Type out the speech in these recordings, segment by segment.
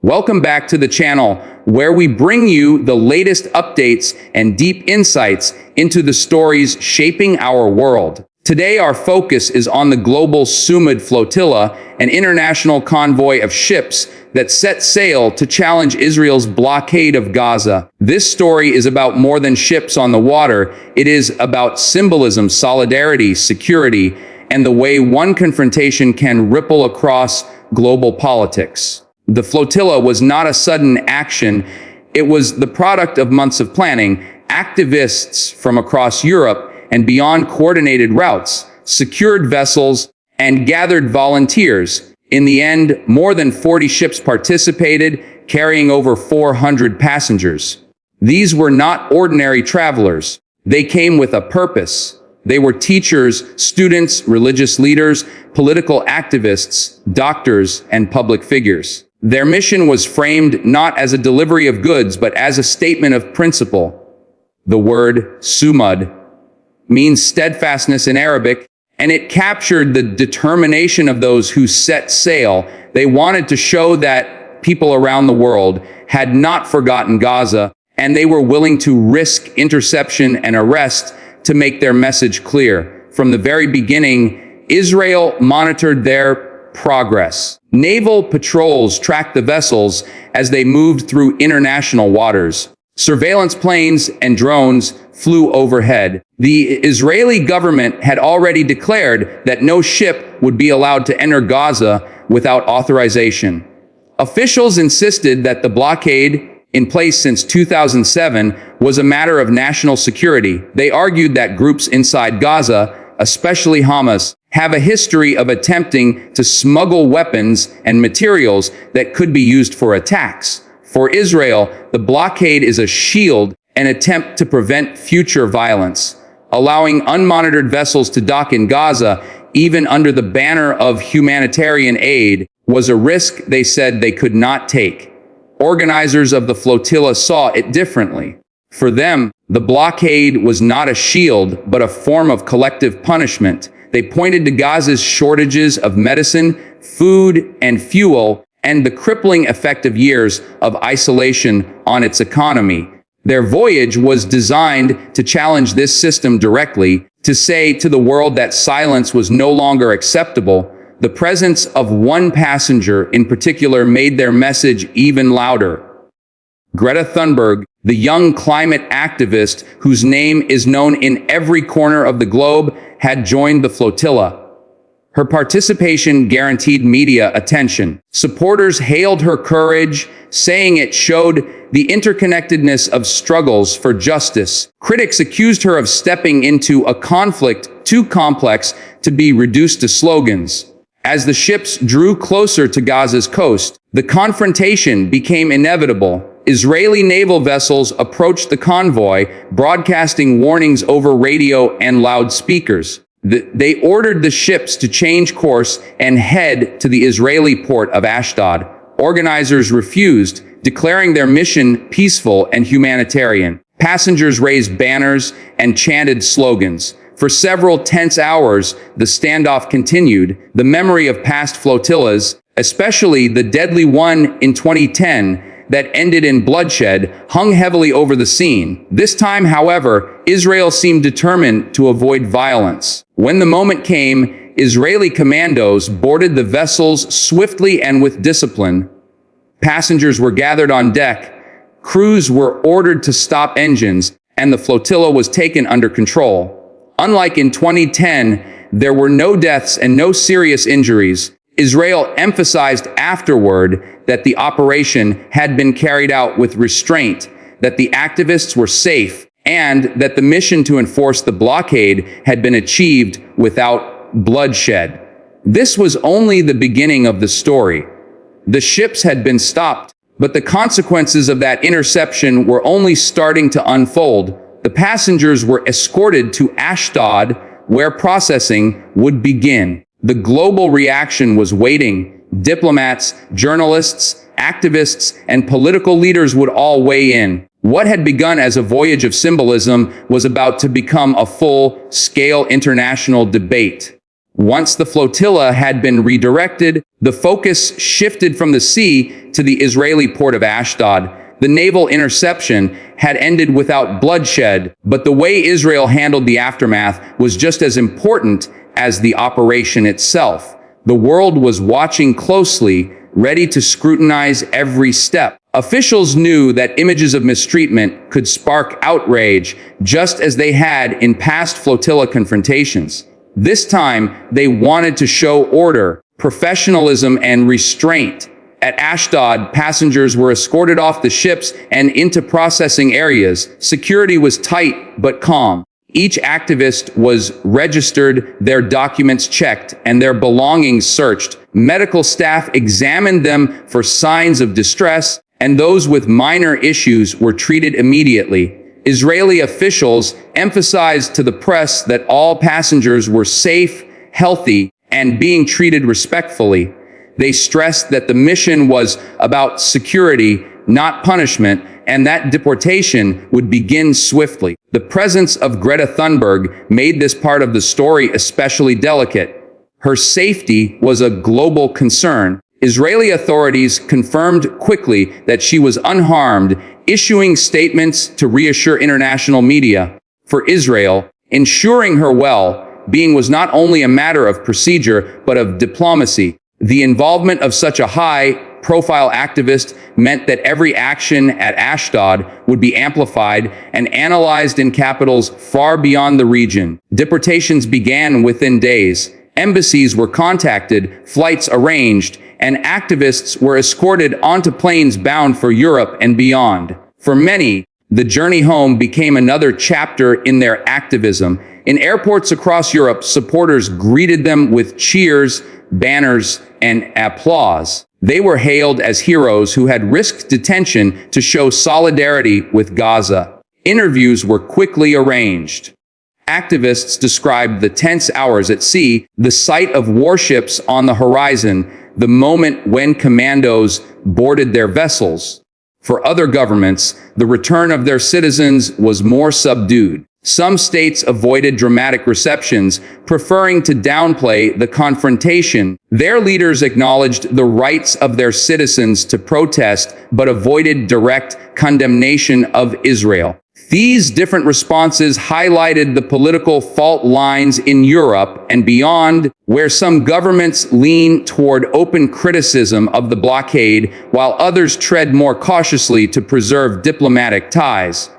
Welcome back to the channel, where we bring you the latest updates and deep insights into the stories shaping our world. Today, our focus is on the Global Sumud Flotilla, an international convoy of ships that set sail to challenge Israel's blockade of Gaza. This story is about more than ships on the water. It is about symbolism, solidarity, security, and the way one confrontation can ripple across global politics. The flotilla was not a sudden action. It was the product of months of planning. Activists from across Europe and beyond coordinated routes, secured vessels, and gathered volunteers. In the end, more than 40 ships participated, carrying over 400 passengers. These were not ordinary travelers. They came with a purpose. They were teachers, students, religious leaders, political activists, doctors, and public figures. Their mission was framed not as a delivery of goods, but as a statement of principle. The word sumud means steadfastness in Arabic, and it captured the determination of those who set sail. They wanted to show that people around the world had not forgotten Gaza, and they were willing to risk interception and arrest to make their message clear. From the very beginning, Israel monitored their progress. Naval patrols tracked the vessels as they moved through international waters. Surveillance planes and drones flew overhead. The Israeli government had already declared that no ship would be allowed to enter Gaza without authorization. Officials insisted that the blockade, in place since 2007, was a matter of national security. They argued that groups inside Gaza, especially Hamas, have a history of attempting to smuggle weapons and materials that could be used for attacks. For Israel, the blockade is a shield, an attempt to prevent future violence. Allowing unmonitored vessels to dock in Gaza, even under the banner of humanitarian aid, was a risk they said they could not take. Organizers of the flotilla saw it differently. For them, the blockade was not a shield, but a form of collective punishment. They pointed to Gaza's shortages of medicine, food, and fuel, and the crippling effect of years of isolation on its economy. Their voyage was designed to challenge this system directly, to say to the world that silence was no longer acceptable. The presence of one passenger in particular made their message even louder. Greta Thunberg, the young climate activist whose name is known in every corner of the globe, had joined the flotilla. Her participation guaranteed media attention. Supporters hailed her courage, saying it showed the interconnectedness of struggles for justice. Critics accused her of stepping into a conflict too complex to be reduced to slogans. As the ships drew closer to Gaza's coast, the confrontation became inevitable. Israeli naval vessels approached the convoy, broadcasting warnings over radio and loudspeakers. They ordered the ships to change course and head to the Israeli port of Ashdod. Organizers refused, declaring their mission peaceful and humanitarian. Passengers raised banners and chanted slogans. For several tense hours, the standoff continued. The memory of past flotillas, especially the deadly one in 2010, that ended in bloodshed, hung heavily over the scene. This time, however, Israel seemed determined to avoid violence. When the moment came, Israeli commandos boarded the vessels swiftly and with discipline. Passengers were gathered on deck, crews were ordered to stop engines, and the flotilla was taken under control. Unlike in 2010, there were no deaths and no serious injuries. Israel emphasized afterward that the operation had been carried out with restraint, that the activists were safe, and that the mission to enforce the blockade had been achieved without bloodshed. This was only the beginning of the story. The ships had been stopped, but the consequences of that interception were only starting to unfold. The passengers were escorted to Ashdod, where processing would begin. The global reaction was waiting. Diplomats, journalists, activists, and political leaders would all weigh in. What had begun as a voyage of symbolism was about to become a full-scale international debate. Once the flotilla had been redirected, the focus shifted from the sea to the Israeli port of Ashdod. The naval interception had ended without bloodshed, but the way Israel handled the aftermath was just as important as the operation itself. The world was watching closely, ready to scrutinize every step. Officials knew that images of mistreatment could spark outrage, just as they had in past flotilla confrontations. This time, they wanted to show order, professionalism, and restraint. At Ashdod, passengers were escorted off the ships and into processing areas. Security was tight but calm. Each activist was registered, their documents checked, and their belongings searched. Medical staff examined them for signs of distress, and those with minor issues were treated immediately. Israeli officials emphasized to the press that all passengers were safe, healthy, and being treated respectfully. They stressed that the mission was about security, not punishment, and that deportation would begin swiftly. The presence of Greta Thunberg made this part of the story especially delicate. Her safety was a global concern. Israeli authorities confirmed quickly that she was unharmed, issuing statements to reassure international media. For Israel, ensuring her well-being was not only a matter of procedure, but of diplomacy. The involvement of such a high-profile activist meant that every action at Ashdod would be amplified and analyzed in capitals far beyond the region. Deportations began within days. Embassies were contacted, flights arranged, and activists were escorted onto planes bound for Europe and beyond. For many, the journey home became another chapter in their activism. In airports across Europe, supporters greeted them with cheers, banners, and applause. They were hailed as heroes who had risked detention to show solidarity with Gaza. Interviews were quickly arranged. Activists described the tense hours at sea, the sight of warships on the horizon, the moment when commandos boarded their vessels. For other governments, the return of their citizens was more subdued. Some states avoided dramatic receptions, preferring to downplay the confrontation. Their leaders acknowledged the rights of their citizens to protest, but avoided direct condemnation of Israel. These different responses highlighted the political fault lines in Europe and beyond, where some governments lean toward open criticism of the blockade, while others tread more cautiously to preserve diplomatic ties.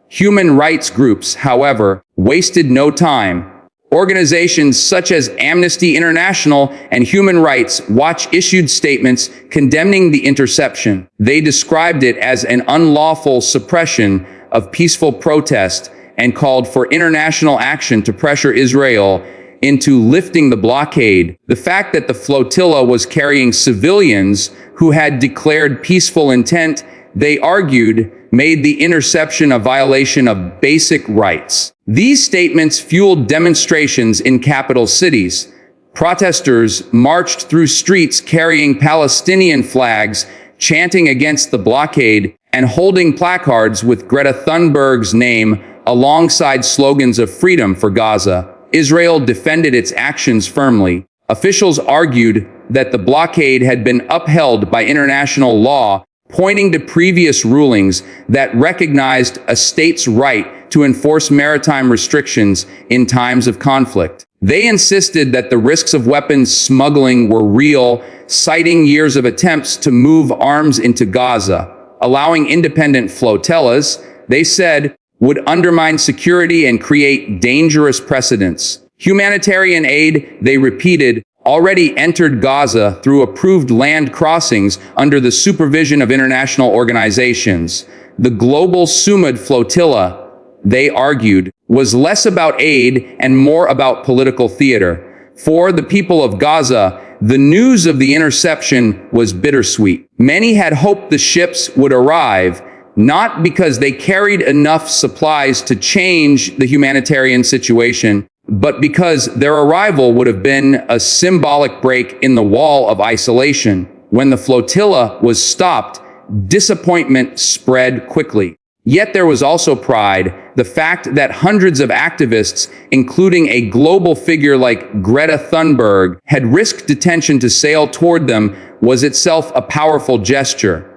Human rights groups, however, wasted no time. Organizations such as Amnesty International and Human Rights Watch issued statements condemning the interception. They described it as an unlawful suppression of peaceful protest and called for international action to pressure Israel into lifting the blockade. The fact that the flotilla was carrying civilians who had declared peaceful intent, they argued, made the interception a violation of basic rights. These statements fueled demonstrations in capital cities. Protesters marched through streets carrying Palestinian flags, chanting against the blockade, and holding placards with Greta Thunberg's name alongside slogans of freedom for Gaza. Israel defended its actions firmly. Officials argued that the blockade had been upheld by international law, pointing to previous rulings that recognized a state's right to enforce maritime restrictions in times of conflict. They insisted that the risks of weapons smuggling were real, citing years of attempts to move arms into Gaza. Allowing independent flotillas, they said, would undermine security and create dangerous precedents. Humanitarian aid, they repeated, already entered Gaza through approved land crossings under the supervision of international organizations. The Global Sumud Flotilla, they argued, was less about aid and more about political theater. For the people of Gaza, the news of the interception was bittersweet. Many had hoped the ships would arrive, not because they carried enough supplies to change the humanitarian situation, but because their arrival would have been a symbolic break in the wall of isolation. When the flotilla was stopped, disappointment spread quickly. Yet there was also pride. The fact that hundreds of activists, including a global figure like Greta Thunberg, had risked detention to sail toward them was itself a powerful gesture.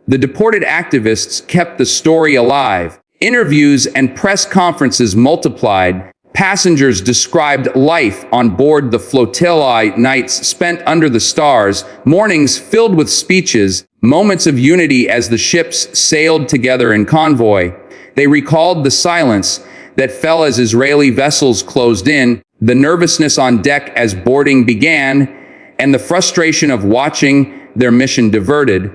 The deported activists kept the story alive. Interviews and press conferences multiplied. Passengers described life on board the flotilla, nights spent under the stars, mornings filled with speeches, moments of unity as the ships sailed together in convoy. They recalled the silence that fell as Israeli vessels closed in, the nervousness on deck as boarding began, and the frustration of watching their mission diverted.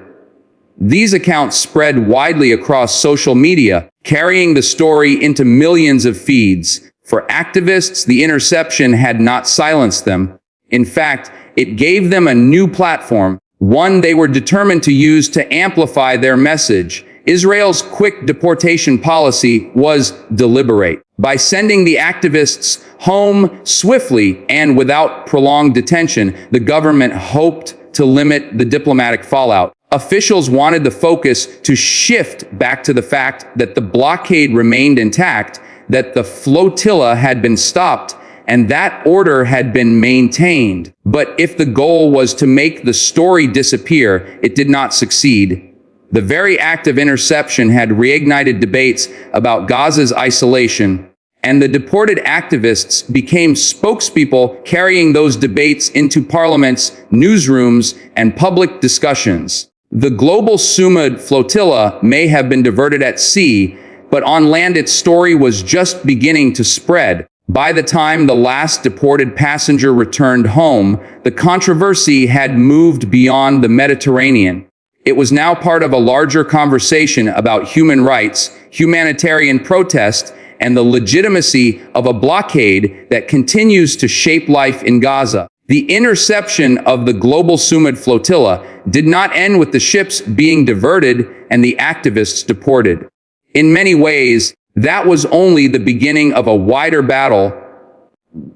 These accounts spread widely across social media, carrying the story into millions of feeds. For activists, the interception had not silenced them. In fact, it gave them a new platform, one they were determined to use to amplify their message. Israel's quick deportation policy was deliberate. By sending the activists home swiftly and without prolonged detention, the government hoped to limit the diplomatic fallout. Officials wanted the focus to shift back to the fact that the blockade remained intact, that the flotilla had been stopped, and that order had been maintained. But if the goal was to make the story disappear, it did not succeed. The very act of interception had reignited debates about Gaza's isolation, and the deported activists became spokespeople carrying those debates into parliaments, newsrooms, and public discussions. The Global Sumud Flotilla may have been diverted at sea, but on land its story was just beginning to spread. By the time the last deported passenger returned home, the controversy had moved beyond the Mediterranean. It was now part of a larger conversation about human rights, humanitarian protest, and the legitimacy of a blockade that continues to shape life in Gaza. The interception of the Global Sumud Flotilla did not end with the ships being diverted and the activists deported. In many ways, that was only the beginning of a wider battle,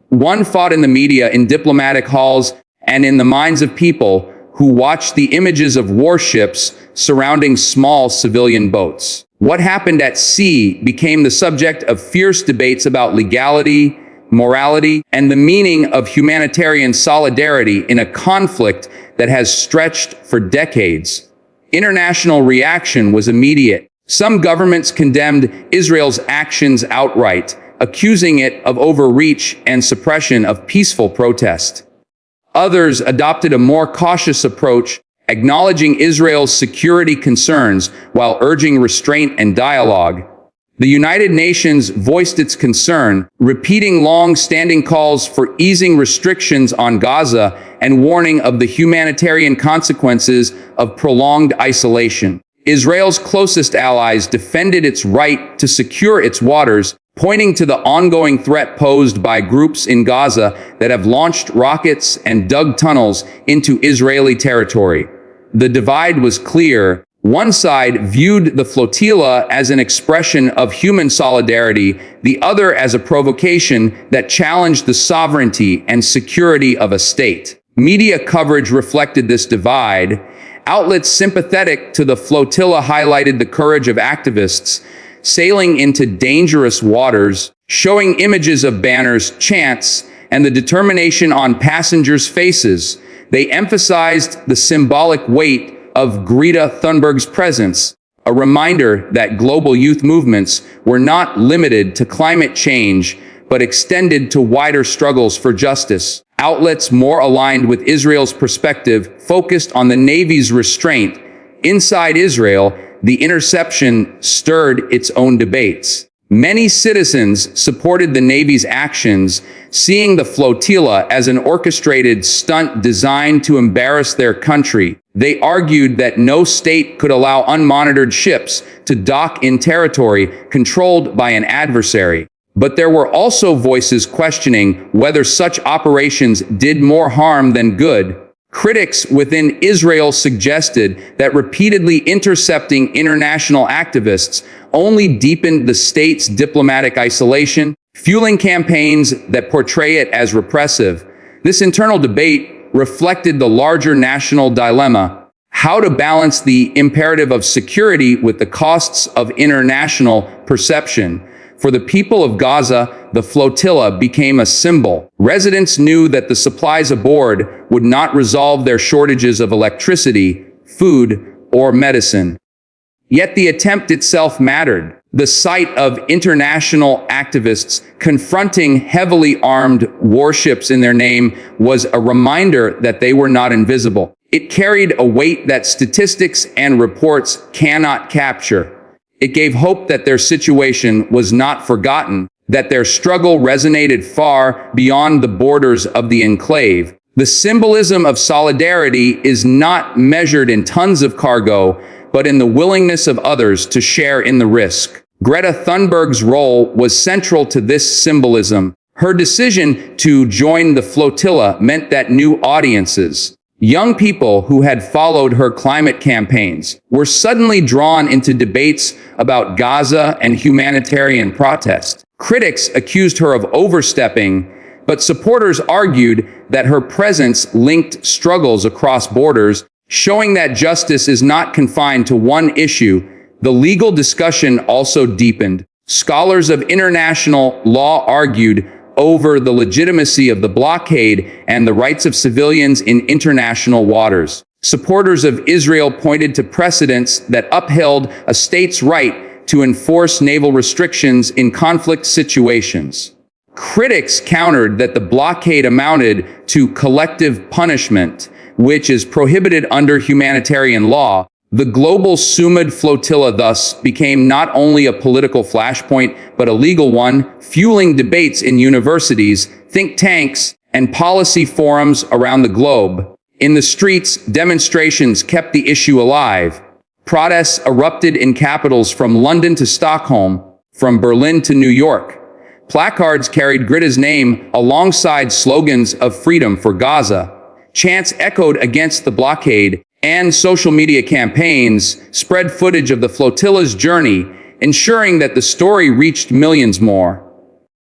one fought in the media, in diplomatic halls, and in the minds of people who watched the images of warships surrounding small civilian boats. What happened at sea became the subject of fierce debates about legality, morality, and the meaning of humanitarian solidarity in a conflict that has stretched for decades. International reaction was immediate. Some governments condemned Israel's actions outright, accusing it of overreach and suppression of peaceful protest. Others adopted a more cautious approach, acknowledging Israel's security concerns while urging restraint and dialogue. The United Nations voiced its concern, repeating long-standing calls for easing restrictions on Gaza and warning of the humanitarian consequences of prolonged isolation. Israel's closest allies defended its right to secure its waters, pointing to the ongoing threat posed by groups in Gaza that have launched rockets and dug tunnels into Israeli territory. The divide was clear. One side viewed the flotilla as an expression of human solidarity, the other as a provocation that challenged the sovereignty and security of a state. Media coverage reflected this divide. Outlets sympathetic to the flotilla highlighted the courage of activists sailing into dangerous waters, showing images of banners, chants, and the determination on passengers' faces. They emphasized the symbolic weight of Greta Thunberg's presence, a reminder that global youth movements were not limited to climate change, but extended to wider struggles for justice. Outlets more aligned with Israel's perspective focused on the Navy's restraint. Inside Israel, the interception stirred its own debates. Many citizens supported the Navy's actions, seeing the flotilla as an orchestrated stunt designed to embarrass their country. They argued that no state could allow unmonitored ships to dock in territory controlled by an adversary. But there were also voices questioning whether such operations did more harm than good. Critics within Israel suggested that repeatedly intercepting international activists only deepened the state's diplomatic isolation, fueling campaigns that portray it as repressive. This internal debate reflected the larger national dilemma. how to balance the imperative of security with the costs of international perception. For the people of Gaza, the flotilla became a symbol. Residents knew that the supplies aboard would not resolve their shortages of electricity, food, or medicine. Yet the attempt itself mattered. The sight of international activists confronting heavily armed warships in their name was a reminder that they were not invisible. It carried a weight that statistics and reports cannot capture. It gave hope that their situation was not forgotten, that their struggle resonated far beyond the borders of the enclave. The symbolism of solidarity is not measured in tons of cargo, but in the willingness of others to share in the risk. Greta Thunberg's role was central to this symbolism. Her decision to join the flotilla meant that new audiences, young people who had followed her climate campaigns, were suddenly drawn into debates about Gaza and humanitarian protest. Critics accused her of overstepping, but supporters argued that her presence linked struggles across borders, showing that justice is not confined to one issue. The legal discussion also deepened. Scholars of international law argued over the legitimacy of the blockade and the rights of civilians in international waters. Supporters of Israel pointed to precedents that upheld a state's right to enforce naval restrictions in conflict situations. Critics countered that the blockade amounted to collective punishment, which is prohibited under humanitarian law. The Global Sumud Flotilla thus became not only a political flashpoint, but a legal one, fueling debates in universities, think tanks, and policy forums around the globe. In the streets, demonstrations kept the issue alive. Protests erupted in capitals from London to Stockholm, from Berlin to New York. Placards carried Greta's name alongside slogans of freedom for Gaza. Chants echoed against the blockade, and social media campaigns spread footage of the flotilla's journey, ensuring that the story reached millions more.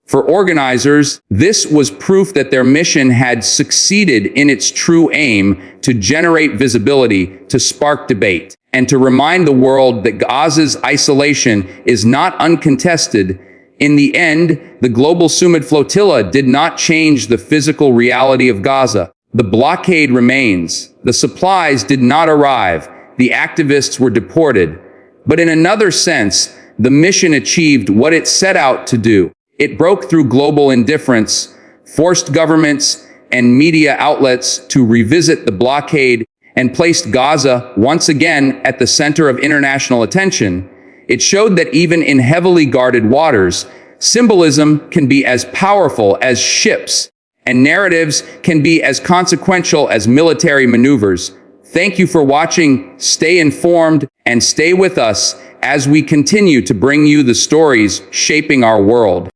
For organizers, this was proof that their mission had succeeded in its true aim to generate visibility, to spark debate, and to remind the world that Gaza's isolation is not uncontested. In the end, the Global Sumud Flotilla did not change the physical reality of Gaza. The blockade remains. The supplies did not arrive. The activists were deported. But in another sense, the mission achieved what it set out to do. It broke through global indifference, forced governments and media outlets to revisit the blockade, and placed Gaza once again at the center of international attention. It showed that even in heavily guarded waters, symbolism can be as powerful as ships, and narratives can be as consequential as military maneuvers. Thank you for watching. Stay informed and stay with us as we continue to bring you the stories shaping our world.